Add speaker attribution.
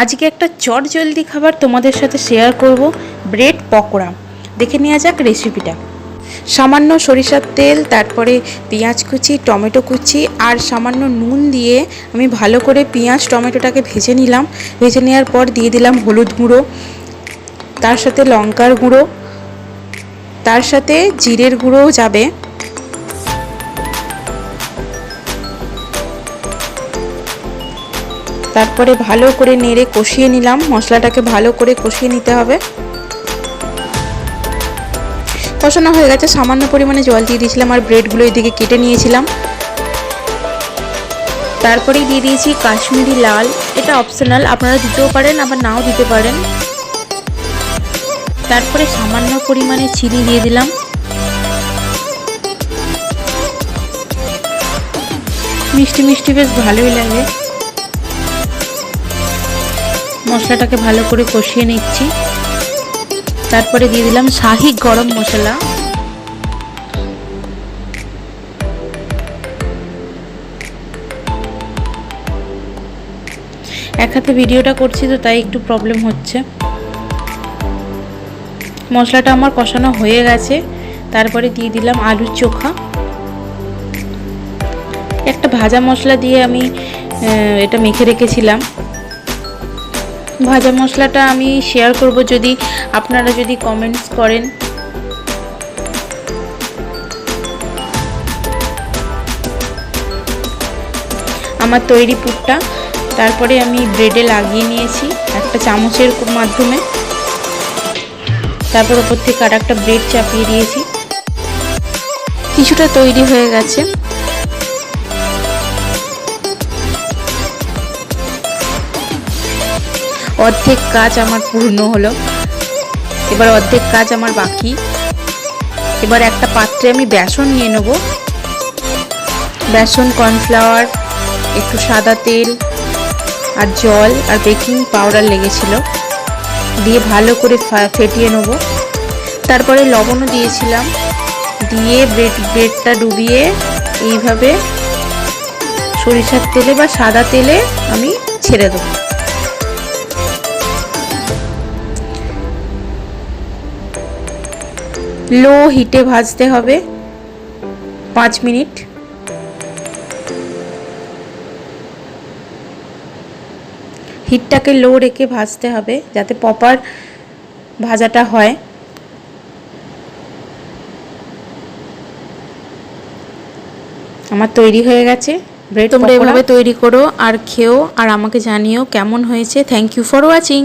Speaker 1: আজকে একটা চট জলদি খাবার তোমাদের সাথে শেয়ার করব, ব্রেড পকোড়া। দেখে নেওয়া যাক রেসিপিটা। সামান্য সরিষার তেল, তারপরে পেঁয়াজ কুচি, টমেটো কুচি আর সামান্য নুন দিয়ে আমি ভালো করে পেঁয়াজ টমেটোটাকে ভেজে নিলাম। ভেজে নেওয়ার পর দিয়ে দিলাম হলুদ গুঁড়ো, তার সাথে লঙ্কার গুঁড়ো, তার সাথে জিরের গুঁড়োও যাবে। তারপরে ভালো করে নেড়ে কষিয়ে নিলাম। মশলাটাকে ভালো করে কষিয়ে নিতে হবে। কষানো হয়ে গেছে, সামান্য পরিমাণে জল দিয়ে দিয়েছিলাম আর ব্রেডগুলো এদিকে কেটে নিয়েছিলাম। তারপরেই দিয়ে দিয়েছি কাশ্মীরি লাল, এটা অপশনাল, আপনারা দিতেও পারেন আবার নাও দিতে পারেন। তারপরে সামান্য পরিমাণে চিনি দিয়ে দিলাম। মিষ্টি মিষ্টি বেশ ভালোই লাগে। মশলাটাকে ভালো করে কষিয়ে নিচ্ছি। তারপরে দিয়ে দিলাম শাহি গরম মশলা। এক হাতে ভিডিওটা করছি তো তাই একটু প্রবলেম হচ্ছে। মশলাটা আমার কষানো হয়ে গেছে। তারপরে দিয়ে দিলাম আলুর চোখা। একটা ভাজা মশলা দিয়ে আমি এটা মেখে রেখেছিলাম। ভাজা মশলাটা আমি শেয়ার করব যদি আপনারা কমেন্টস করেন। আমার তৈরি পুরটা তারপরে আমি ব্রেডে লাগিয়ে নিয়েছি একটা চামচের মাধ্যমে। তারপর ওপর থেকে আর একটা ব্রেড চাপিয়ে দিয়েছি। কিছুটা তৈরি হয়ে গেছে। অর্ধেক কাজ আমার পূর্ণ হলো, এবার অর্ধেক কাজ আমার বাকি। এবার একটা পাত্রে আমি বেসন নিয়ে নেব। বেসন, কর্নফ্লাওয়ার, একটু সাদা তেল আর জল আর বেকিং পাউডার লেগেছিল, দিয়ে ভালো করে ফেটিয়ে নেব। তারপরে লবণও দিয়েছিলাম, দিয়ে ব্রেডটা ডুবিয়ে এইভাবে সরিষার তেলে বা সাদা তেলে আমি ছেড়ে দেবো। লো হিটে ভাজতে হবে 5 মিনিট। হিটটাকে লো রেখে ভাজতে হবে যাতে প্রপার ভাজাটা হয়। আমার তৈরি হয়ে গেছে ব্রেড। তোমরা এভাবে তৈরি করো আর খেও আর আমাকে জানিও কেমন হয়েছে। Thank you for watching.